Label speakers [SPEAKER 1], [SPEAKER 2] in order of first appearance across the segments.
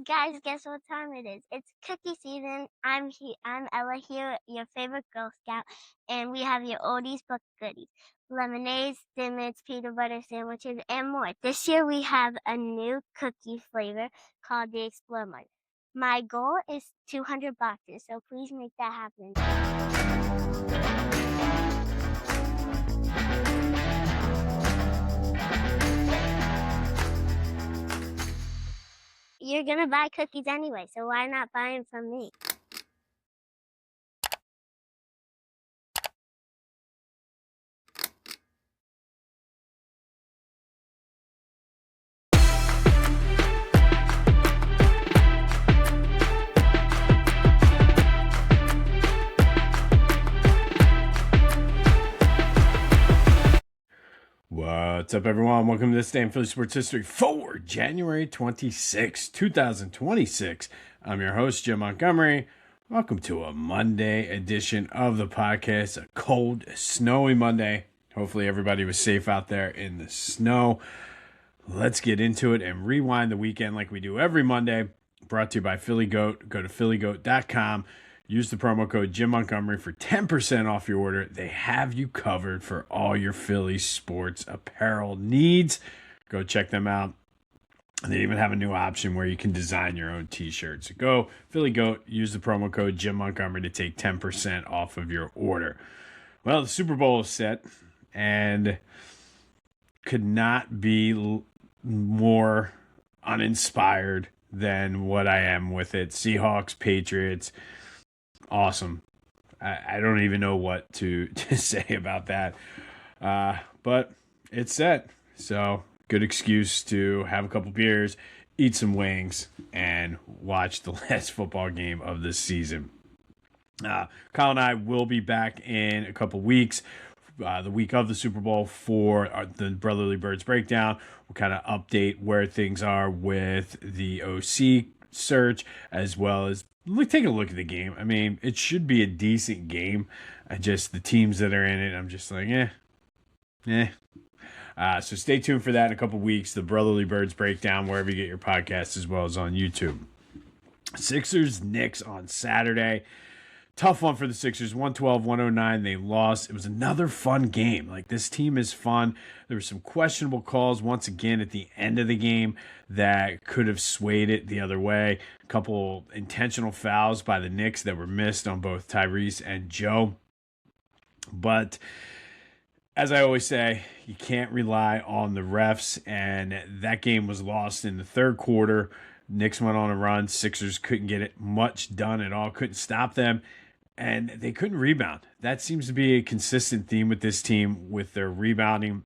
[SPEAKER 1] guess what time it is? It's cookie season. I'm Ella here, your favorite Girl Scout, and we have your oldies but goodies. Lemonades, dimmits, peanut butter sandwiches, and more. This year we have a new cookie flavor called the Explore Mug. My goal is 200 boxes, so please make that happen. You're gonna buy cookies anyway, so why not buy them from me?
[SPEAKER 2] What's up, everyone? Welcome to this day in Philly sports history for January 26, 2026. I'm your host, Jim Montgomery. Welcome to a Monday edition of the podcast, a cold, snowy Monday. Hopefully everybody was safe out there in the snow. Let's get into it and rewind the weekend like we do every Monday. Brought to you by Philly Goat. Go to phillygoat.com. Use the promo code Jim Montgomery for 10% off your order. They have you covered for all your Philly sports apparel needs. Go check them out. They even have a new option where you can design your own t-shirts. So go Philly Goat, use the promo code Jim Montgomery to take 10% off of your order. Well, the Super Bowl is set and could not be more uninspired than what I am with it. Seahawks, Patriots. Awesome. I don't even know what to say about that. But it's set. So good excuse to have a couple beers, eat some wings, and watch the last football game of the season. Kyle and I will be back in a couple weeks, the week of the Super Bowl for the Brotherly Birds breakdown. We'll kind of update where things are with the OC search, as well as take a look at the game. I mean, it should be a decent game. The teams that are in it, I'm just like, so stay tuned for that in a couple weeks. The Brotherly Birds breakdown, wherever you get your podcasts, as well as on YouTube. Sixers, Knicks on Saturday. Tough one for the Sixers, 112-109. They lost. It was another fun game. Like, this team is fun. There were some questionable calls once again at the end of the game that could have swayed it the other way. A couple intentional fouls by the Knicks that were missed on both Tyrese and Joe. But as I always say, you can't rely on the refs, and that game was lost in the third quarter. Knicks went on a run. Sixers couldn't get it much done at all, couldn't stop them, and they couldn't rebound. That seems to be a consistent theme with this team, with their rebounding.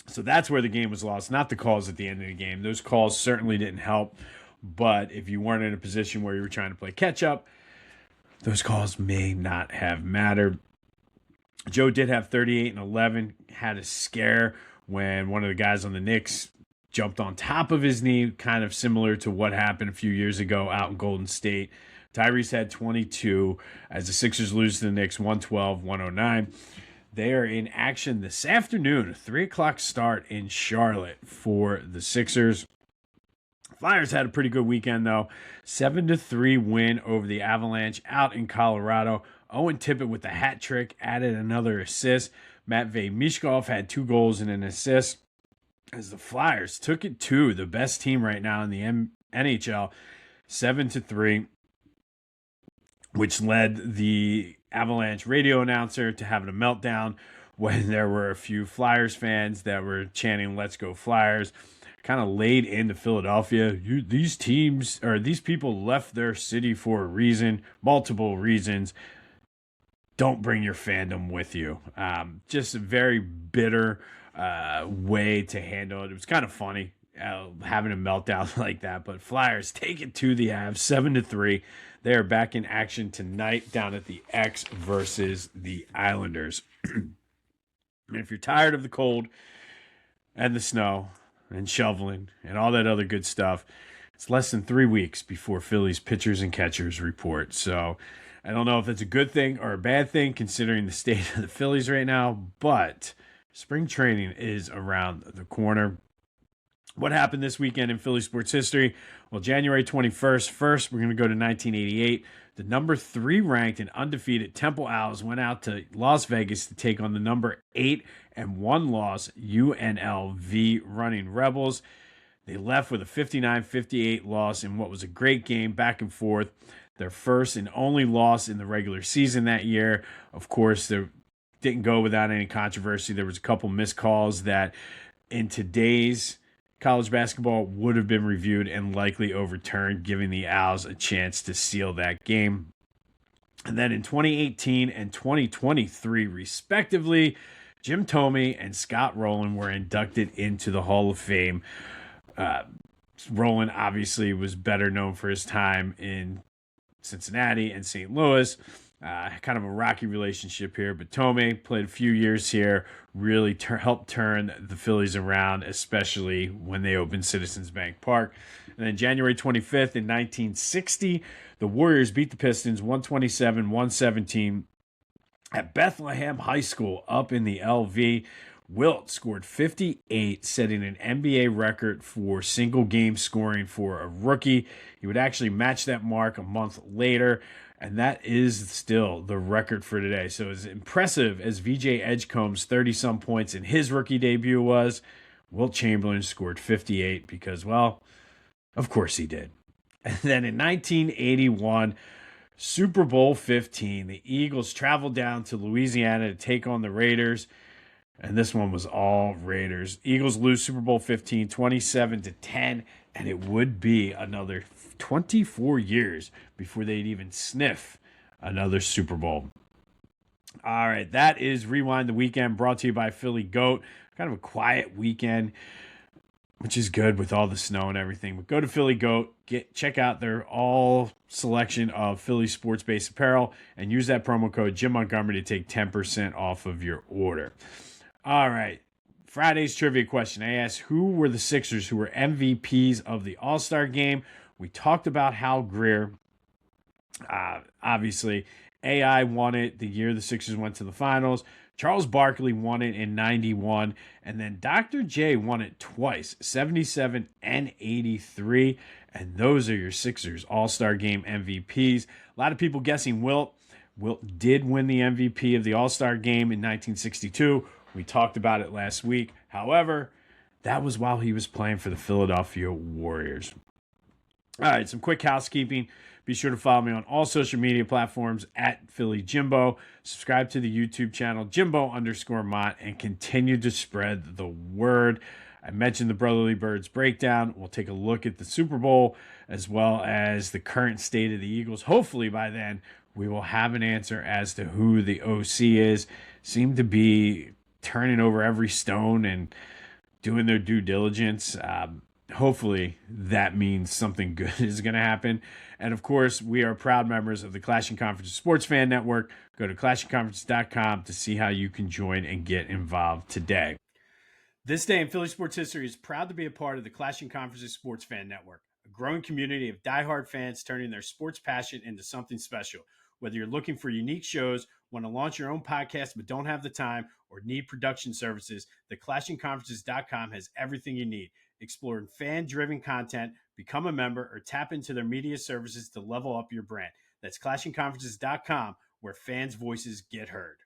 [SPEAKER 2] So that's where the game was lost, not the calls at the end of the game. Those calls certainly didn't help, but if you weren't in a position where you were trying to play catch-up, those calls may not have mattered. Joe did have 38 and 11, had a scare when one of the guys on the Knicks jumped on top of his knee, kind of similar to what happened a few years ago out in Golden State. Tyrese had 22 as the Sixers lose to the Knicks 112-109. They are in action this afternoon, a 3 o'clock start in Charlotte for the Sixers. Flyers had a pretty good weekend, though. 7-3 win over the Avalanche out in Colorado. Owen Tippett with the hat trick added another assist. Matvei Mishkov had 2 goals and an assist as the Flyers took it to the best team right now in the NHL, 7-3, which led the Avalanche radio announcer to having a meltdown when there were a few Flyers fans that were chanting "Let's go Flyers." Kind of laid into Philadelphia. These people left their city for a reason, multiple reasons. Don't bring your fandom with you. Just a very bitter way to handle it. It was kind of funny having a meltdown like that, but Flyers take it to the Avs 7-3. They are back in action tonight down at the X versus the Islanders. And if you're tired of the cold and the snow and shoveling and all that other good stuff, it's less than 3 weeks before Phillies pitchers and catchers report. So I don't know if it's a good thing or a bad thing considering the state of the Phillies right now, but spring training is around the corner. What happened this weekend in Philly sports history? Well, January 21st, first, we're going to go to 1988. The number 3 ranked and undefeated Temple Owls went out to Las Vegas to take on the number 8 and 1 loss UNLV Running Rebels. They left with a 59-58 loss in what was a great game, back and forth. Their first and only loss in the regular season that year. Of course, they didn't go without any controversy. There was a couple missed calls that in today's college basketball would have been reviewed and likely overturned, giving the Owls a chance to seal that game. And then in 2018 and 2023, respectively, Jim Thome and Scott Rowland were inducted into the Hall of Fame. Rowland obviously was better known for his time in Cincinnati and St. Louis. Kind of a rocky relationship here, but Thome played a few years here, really helped turn the Phillies around, especially when they opened Citizens Bank Park. And then January 25th in 1960, the Warriors beat the Pistons 127-117 at Bethlehem High School up in the LV. Wilt scored 58, setting an NBA record for single game scoring for a rookie. He would actually match that mark a month later, and that is still the record for today. So as impressive as VJ Edgecombe's 30-some points in his rookie debut was, Wilt Chamberlain scored 58 because, well, of course he did. And then in 1981, Super Bowl 15, the Eagles traveled down to Louisiana to take on the Raiders. And this one was all Raiders. Eagles lose Super Bowl 15, 27-10, and it would be another 24 years before they'd even sniff another Super Bowl. All right, that is Rewind the Weekend, brought to you by Philly Goat. Kind of a quiet weekend, which is good with all the snow and everything. But go to Philly Goat, check out their all selection of Philly sports-based apparel, and use that promo code Jim Montgomery to take 10% off of your order. All right, Friday's trivia question. I asked who were the Sixers who were MVPs of the All-Star game. We talked about Hal Greer. Obviously, AI won it the year the Sixers went to the finals. Charles Barkley won it in 91. And then Dr. J won it twice, 77 and 83. And those are your Sixers All-Star game MVPs. A lot of people guessing Wilt. Wilt did win the MVP of the All-Star game in 1962. We talked about it last week. However, that was while he was playing for the Philadelphia Warriors. All right, some quick housekeeping. Be sure to follow me on all social media platforms at Philly Jimbo. Subscribe to the YouTube channel, Jimbo_Mott, and continue to spread the word. I mentioned the Brotherly Birds breakdown. We'll take a look at the Super Bowl as well as the current state of the Eagles. Hopefully by then we will have an answer as to who the OC is. Seem to be turning over every stone and doing their due diligence. Hopefully that means something good is going to happen. And of course, we are proud members of the Clashing Conferences Sports Fan Network. Go to clashingconferences.com to see how you can join and get involved today. This day in Philly sports history is proud to be a part of the Clashing Conferences Sports Fan Network, a growing community of diehard fans turning their sports passion into something special. Whether you're looking for unique shows, want to launch your own podcast but don't have the time, or need production services, the clashingconferences.com has everything you need. Explore fan-driven content, become a member, or tap into their media services to level up your brand. That's clashingconferences.com, where fans' voices get heard.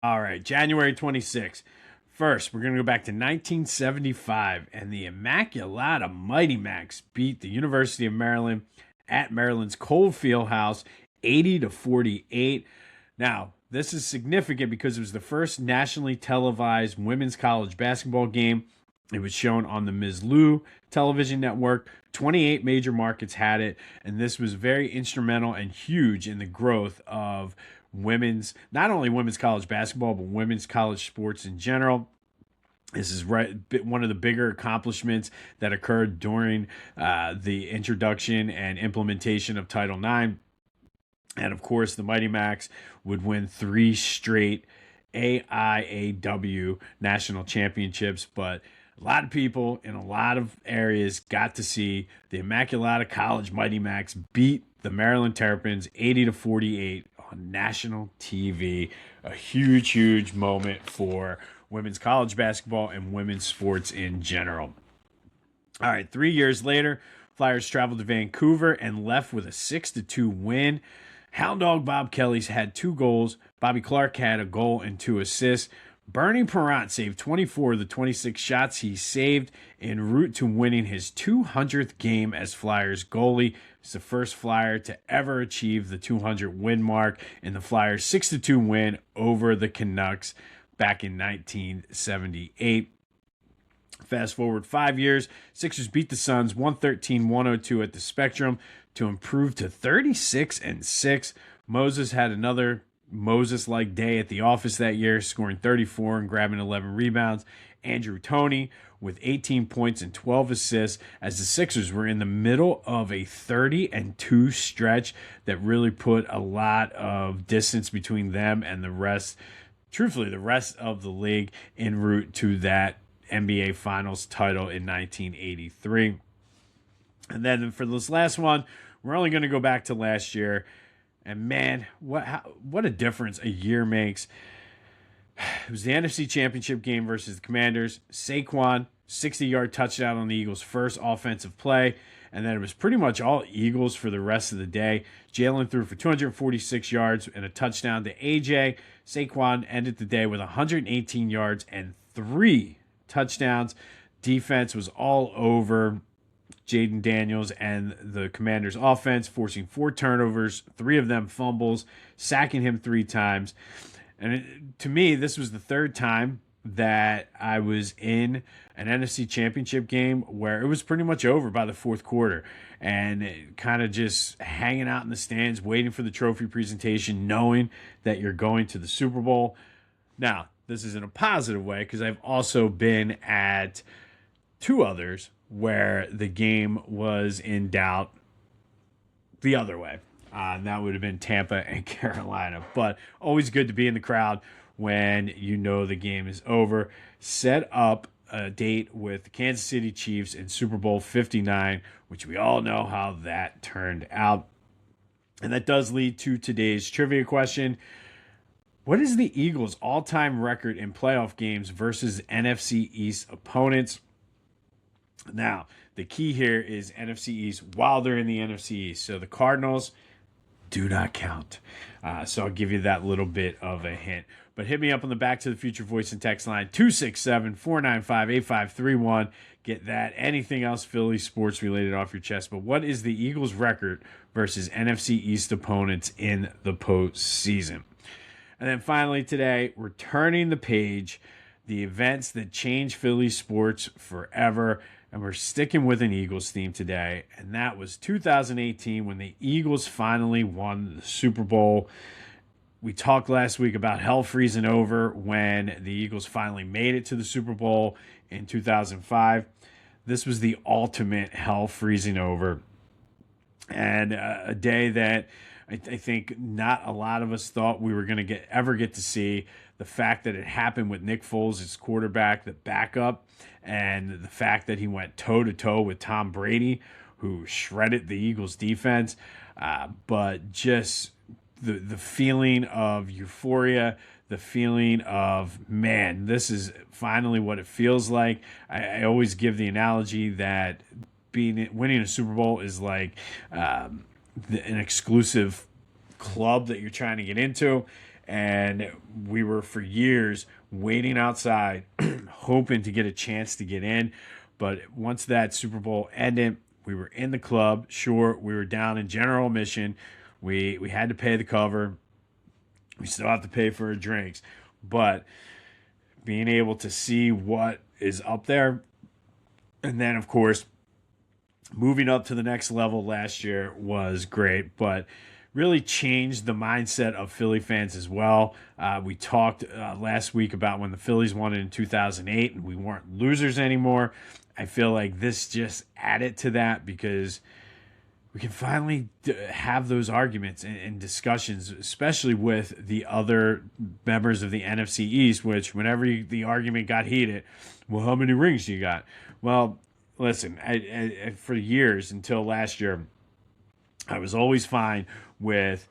[SPEAKER 2] All right, January 26th. First, we're going to go back to 1975, and the Immaculata Mighty Macs beat the University of Maryland at Maryland's Cole Fieldhouse 80-48. Now, this is significant because it was the first nationally televised women's college basketball game. It was shown on the Ms. Lou television network. 28 major markets had it, and this was very instrumental and huge in the growth of not only women's college basketball, but women's college sports in general. This is one of the bigger accomplishments that occurred during the introduction and implementation of Title IX. And of course, the Mighty Macs would win 3 straight AIAW national championships. But a lot of people in a lot of areas got to see the Immaculata College Mighty Macs beat the Maryland Terrapins 80-48 on national TV. A huge, huge moment for women's college basketball and women's sports in general. All right, 3 years later, Flyers traveled to Vancouver and left with a 6-2 win. Hound Dog Bob Kelly's had 2 goals. Bobby Clark had a goal and 2 assists. Bernie Parent saved 24 of the 26 shots he saved en route to winning his 200th game as Flyers goalie. He's the first Flyer to ever achieve the 200 win mark in the Flyers' 6-2 win over the Canucks back in 1978. Fast forward 5 years, Sixers beat the Suns 113-102 at the Spectrum to improve to 36-6. Moses had another Moses-like day at the office that year, scoring 34 and grabbing 11 rebounds. Andrew Toney with 18 points and 12 assists as the Sixers were in the middle of a 30-2 stretch that really put a lot of distance between them and the rest, truthfully, the rest of the league en route to that NBA Finals title in 1983. And then for this last one, we're only going to go back to last year. And man, what a difference a year makes. It was the NFC Championship game versus the Commanders. Saquon, 60-yard touchdown on the Eagles' first offensive play. And then it was pretty much all Eagles for the rest of the day. Jalen threw for 246 yards and a touchdown to AJ. Saquon ended the day with 118 yards and 3 touchdowns. Defense was all over Jaden Daniels and the Commanders' offense, forcing 4 turnovers, 3 of them fumbles, sacking him 3 times. And to me, this was the 3rd time that I was in an NFC Championship game where it was pretty much over by the 4th quarter and kind of just hanging out in the stands, waiting for the trophy presentation, knowing that you're going to the Super Bowl. Now, this is in a positive way because I've also been at 2 others where the game was in doubt the other way. And that would have been Tampa and Carolina. But always good to be in the crowd when you know the game is over. Set up a date with the Kansas City Chiefs in Super Bowl 59, which we all know how that turned out. And that does lead to today's trivia question. What is the Eagles' all-time record in playoff games versus NFC East opponents? Now, the key here is NFC East while they're in the NFC East. So the Cardinals do not count. So I'll give you that little bit of a hint. But hit me up on the Back to the Future voice and text line 267-495-8531. Get that. Anything else Philly sports related off your chest. But what is the Eagles' record versus NFC East opponents in the postseason? And then finally today, we're turning the page, the events that change Philly sports forever. And we're sticking with an Eagles theme today. And that was 2018 when the Eagles finally won the Super Bowl. We talked last week about hell freezing over when the Eagles finally made it to the Super Bowl in 2005. This was the ultimate hell freezing over. And a day that I think not a lot of us thought we were going to ever get to see. The fact that it happened with Nick Foles as quarterback, the backup, and the fact that he went toe-to-toe with Tom Brady, who shredded the Eagles' defense. But just the feeling of euphoria, the feeling of, man, this is finally what it feels like. I always give the analogy that winning a Super Bowl is like an exclusive club that you're trying to get into. And we were for years waiting outside, hoping to get a chance to get in. But once that Super Bowl ended, we were in the club. Sure, we were down in general admission. We had to pay the cover. We still have to pay for our drinks. But being able to see what is up there, and then, of course, moving up to the next level last year was great. But really changed the mindset of Philly fans as well. We talked last week about when the Phillies won it in 2008 and we weren't losers anymore. I feel like this just added to that because we can finally have those arguments and discussions, especially with the other members of the NFC East, which whenever the argument got heated, well, how many rings do you got? Well, listen, I for years until last year, I was always fine with,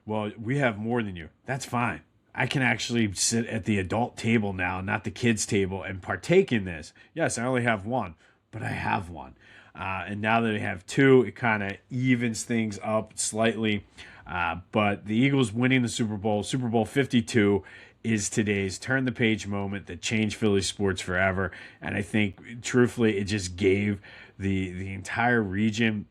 [SPEAKER 2] well, we have more than you. That's fine. I can actually sit at the adult table now, not the kids table, and partake in this. Yes, I only have one, but I have one. And now that I have two, it kind of evens things up slightly. But the Eagles winning the Super Bowl 52, is today's turn the page moment that changed Philly sports forever. And I think, truthfully, it just gave the entire region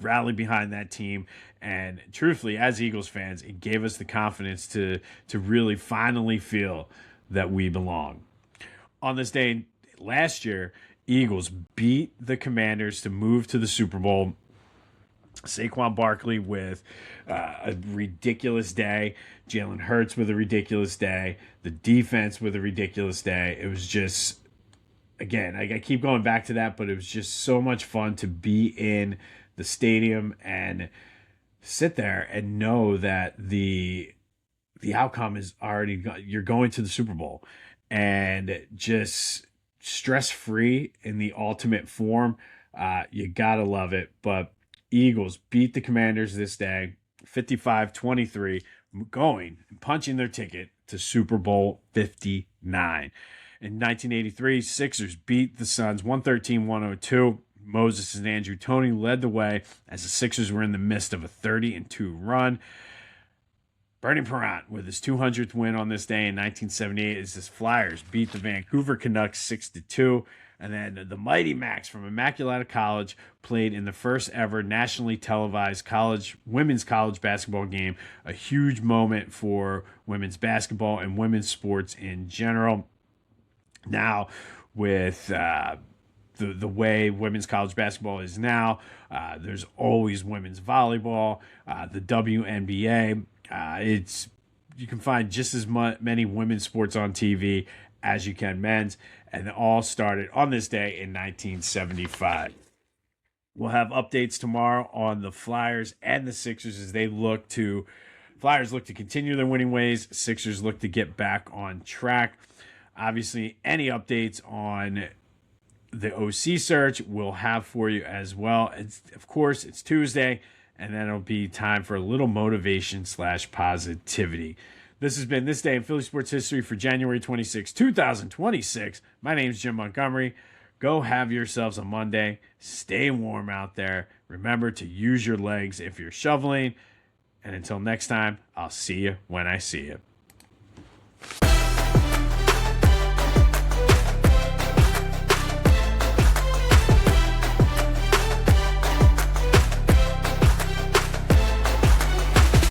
[SPEAKER 2] rally behind that team. And truthfully, as Eagles fans, it gave us the confidence to really finally feel that we belong. On this day last year, Eagles beat the Commanders to move to the Super Bowl. Saquon Barkley with a ridiculous day. Jalen Hurts with a ridiculous day. The defense with a ridiculous day. It was just, again, I keep going back to that, but it was just so much fun to be in the stadium and sit there and know that the outcome is already, you're going to the Super Bowl, and just stress-free in the ultimate form. You gotta love it. But Eagles beat the Commanders this day, 55-23, going and punching their ticket to Super Bowl 59. In 1983, Sixers beat the Suns 113-102. Moses and Andrew Toney led the way as the Sixers were in the midst of a 30-2 run. Bernie Parent with his 200th win on this day in 1978 as the Flyers beat the Vancouver Canucks 6-2. And then the Mighty Macs from Immaculata College played in the first ever nationally televised women's college basketball game. A huge moment for women's basketball and women's sports in general. Now, with the way women's college basketball is now, there's always women's volleyball, the WNBA. You can find just as many women's sports on TV as you can men's, and it all started on this day in 1975. We'll have updates tomorrow on the Flyers and the Sixers as Flyers look to continue their winning ways. Sixers look to get back on track. Obviously, any updates on the OC search we'll have for you as well. Of course, it's Tuesday, and then it'll be time for a little motivation / positivity. This has been This Day in Philly Sports History for January 26, 2026. My name's Jim Montgomery. Go have yourselves a Monday. Stay warm out there. Remember to use your legs if you're shoveling. And until next time, I'll see you when I see you.